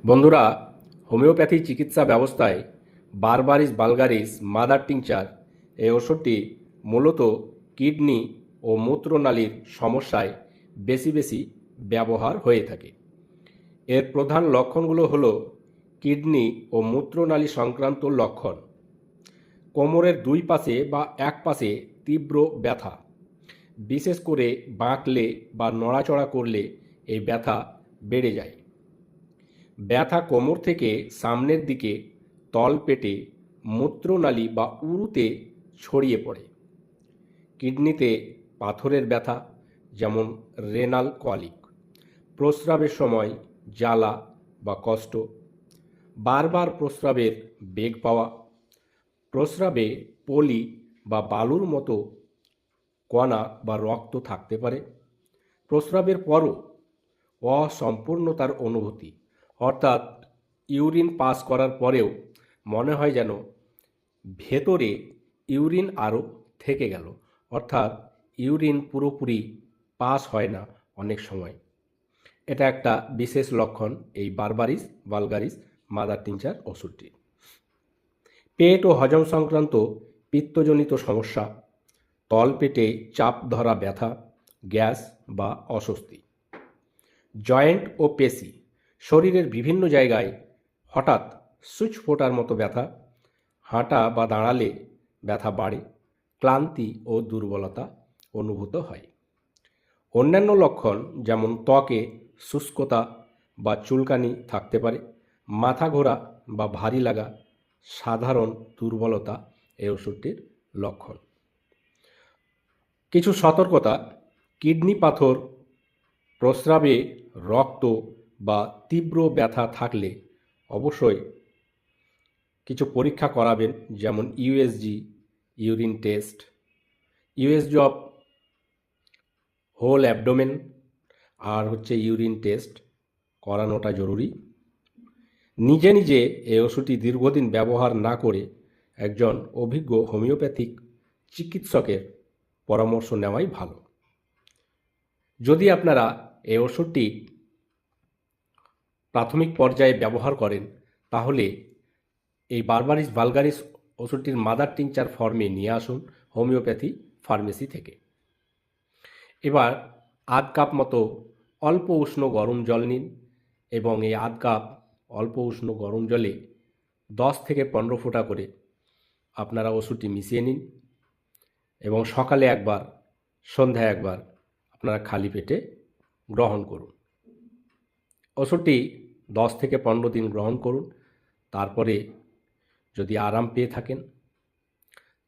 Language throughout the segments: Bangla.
বন্ধুরা, হোমিওপ্যাথি চিকিৎসা ব্যবস্থায় বারবারিস ভালগারিস মাদার টিংচার এই ওষুধটি মূলত কিডনি ও মূত্রনালীর সমস্যায় বেশি ব্যবহার হয়ে থাকে। এর প্রধান লক্ষণগুলো হলো কিডনি ও মূত্রনালী সংক্রান্ত লক্ষণ, কোমরের দুই পাশে বা এক পাশে তীব্র ব্যথা, বিশেষ করে বাঁকলে বা নড়াচড়া করলে এই ব্যথা বেড়ে যায়। ব্যথা কোমর থেকে সামনের দিকে তলপেটে, মূত্রনালী বা উরুতে ছড়িয়ে পড়ে। কিডনিতে পাথরের ব্যথা, যেমন রেনাল কলিক, প্রস্রাবের সময় জ্বালা বা কষ্ট, বারবার প্রস্রাবের বেগ পাওয়া, প্রস্রাবে পলি বা বালুর মতো কণা বা রক্ত থাকতে পারে, প্রস্রাবের পরও অসম্পূর্ণতার অনুভূতি, অর্থাৎ ইউরিন পাস করার পরেও মনে হয় যেন ভেতরে ইউরিন আরও থেকে গেল, অর্থাৎ ইউরিন পুরোপুরি পাস হয় না অনেক সময়। এটা একটা বিশেষ লক্ষণ এই বারবারিস ভালগারিস মাদার টিংচার ওষুধটি। পেট ও হজম সংক্রান্ত পিত্তজনিত সমস্যা, তলপেটে চাপ ধরা ব্যথা, গ্যাস বা অস্বস্তি, জয়েন্ট ও পেশি, শরীরের বিভিন্ন জায়গায় হঠাৎ সুচ ফোটার মতো ব্যথা, হাঁটা বা দাঁড়ালে ব্যথা বাড়ে, ক্লান্তি ও দুর্বলতা অনুভূত হয়। অন্যান্য লক্ষণ যেমন ত্বকে শুষ্কতা বা চুলকানি থাকতে পারে, মাথা ঘোরা বা ভারী লাগা সাধারণ দুর্বলতা এই ওষুধটির লক্ষণ। কিছু সতর্কতা: কিডনি পাথর, প্রস্রাবে রক্ত বা তীব্র ব্যথা থাকলে অবশ্যই কিছু পরীক্ষা করাবেন, যেমন USG, urine test, USG of whole abdomen আর ইউরিন টেস্ট করানোটা জরুরি। নিজে নিজে এই ওষুধটি দীর্ঘদিন ব্যবহার না করে একজন অভিজ্ঞ হোমিওপ্যাথিক চিকিৎসকের পরামর্শ নেওয়াই ভালো। যদি আপনারা এই ওষুধটি প্রাথমিক পর্যায়ে ব্যবহার করেন, তাহলে এই বারবারিস ভালগারিস ওষুধটির মাদার টিংচার ফর্মে নিয়ে আসুন হোমিওপ্যাথি ফার্মেসি থেকে। এবার আধ কাপ মতো অল্প উষ্ণ গরম জল নিন এবং এই আধ কাপ অল্প উষ্ণ গরম জলে 10 থেকে 15 ফোঁটা করে আপনারা ওষুধটি মিশিয়ে নিন এবং সকালে একবার, সন্ধ্যায় একবার আপনারা খালি পেটে গ্রহণ করুন। ওষুধটি 10 থেকে 15 দিন গ্রহণ করুন। তারপরে যদি আরাম পেয়ে থাকেন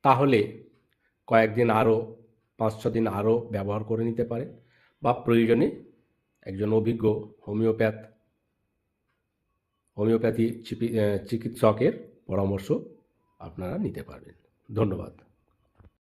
তাহলে কয়েকদিন আরও, 5-6 দিন আরও ব্যবহার করে নিতে পারেন, বা প্রয়োজনে একজন অভিজ্ঞ হোমিওপ্যাথি চিকিৎসকের পরামর্শ আপনারা নিতে পারবেন। ধন্যবাদ।